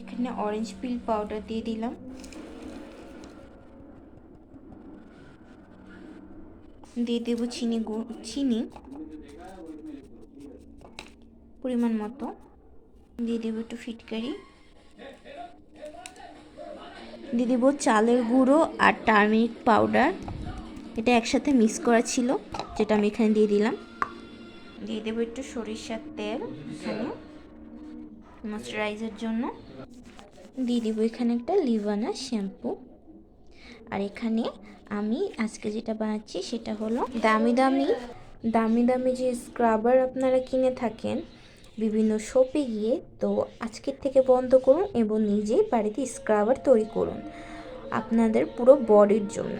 এখানে অরেঞ্জ পিল পাউডার দিয়ে দিলাম, দিয়ে দেব চিনি পরিমাণ মতো, দিয়ে দেব একটু ফিটকারি, দিয়ে দেব চালের গুঁড়ো আর টার্মেরিক পাউডার। এটা একসাথে মিক্স করা ছিল, যেটা আমি এখানে দিয়ে দিলাম। দিয়ে দেবো একটু সরিষার তেল এখানে ময়শ্চারাইজার জন্য। দিয়ে দেবো এখানে একটা লিভানা শ্যাম্পু। আর এখানে আমি আজকে যেটা বানাচ্ছি সেটা হলো দামি দামি যে স্ক্রাবার আপনারা কিনে থাকেন বিভিন্ন শপে গিয়ে, তো আজকের থেকে বন্ধ করুন এবং নিজেই বাড়িতে স্ক্রাবার তৈরি করুন আপনাদের পুরো বডির জন্য।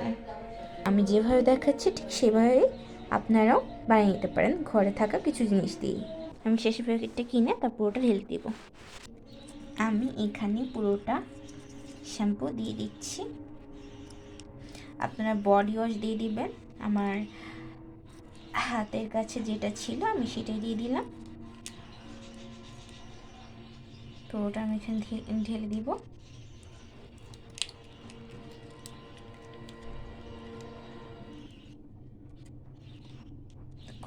আমি যেভাবে দেখাচ্ছি ঠিক সেভাবে আপনারাও বানিয়ে নিতে পারেন ঘরে থাকা কিছু জিনিস দিয়ে। আমি শেষে প্যাকেটটা কিনে তার পুরোটা ঢেলে দেবো। আমি এখানে পুরোটা শ্যাম্পু দিয়ে দিচ্ছি। আপনারা বডি ওয়াশ দিয়ে দিবেন। আমার হাতের কাছে যেটা ছিল আমি সেটাই দিয়ে দিলাম। পুরোটা আমি এখানে ঢেলে দিব।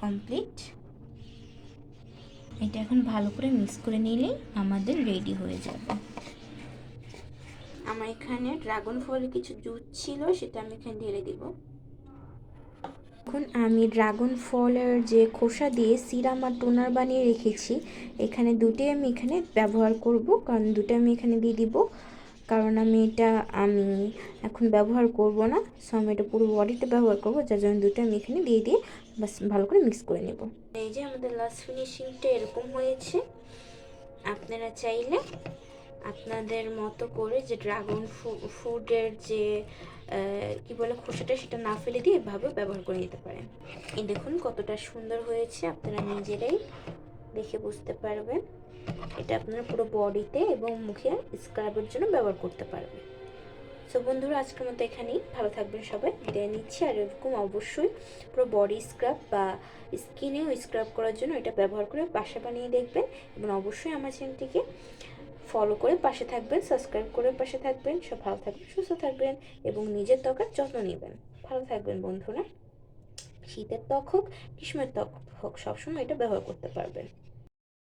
কমপ্লিট। এটা এখন ভালো করে মিক্স করে নিলেই আমাদের রেডি হয়ে যাবে। আমার এখানে ড্রাগন ফলের কিছু জুস ছিল, সেটা আমি এখানে ঢেলে দিব। এখন আমি ড্রাগন ফলের যে খোসা দিয়ে সিরাম আর টোনার বানিয়ে রেখেছি, এখানে দুটোই আমি এখানে ব্যবহার করব, কারণ দুটো আমি এখানে দিয়ে দিব, কারণ আমি এখন ব্যবহার করব না, সো আমি এটা পুরো বডিতে ব্যবহার করব, যার জন্য দুটো আমি এখানে দিয়ে বাস ভালো করে মিক্স করে নেব। এই যে আমাদের লাস্ট ফিনিশিংটা এরকম হয়েছে। আপনারা চাইলে আপনাদের মতো করে যে ড্রাগন ফ্রুটের যে কি বলে খোসাটা, সেটা না ফেলে দিয়ে এভাবে ব্যবহার করে নিতে পারেন। এই দেখুন কতটা সুন্দর হয়েছে, আপনারা নিজেরাই দেখে বুঝতে পারবেন। এটা আপনারা পুরো বডিতে এবং মুখে স্ক্রাবের জন্য ব্যবহার করতে পারবেন। সো বন্ধুরা, আজকের মতো এখানেই। ভালো থাকবেন সবাই, বিদায় নিচ্ছি। আর এরকম অবশ্যই পুরো বডি স্ক্রাব বা স্কিনেও স্ক্রাব করার জন্য এটা ব্যবহার করে বাসা বানিয়ে দেখবেন, এবং অবশ্যই আমার চ্যানেলটিকে ফলো করে পাশে থাকবেন, সাবস্ক্রাইব করে পাশে থাকবেন। সব ভালো থাকবেন, সুস্থ থাকবেন এবং নিজের ত্বকের যত্ন নেবেন। ভালো থাকবেন বন্ধুরা। শীতের ত্বক হোক, গ্রীষ্মের ত্বক হোক, সবসময় এটা ব্যবহার করতে পারবেন।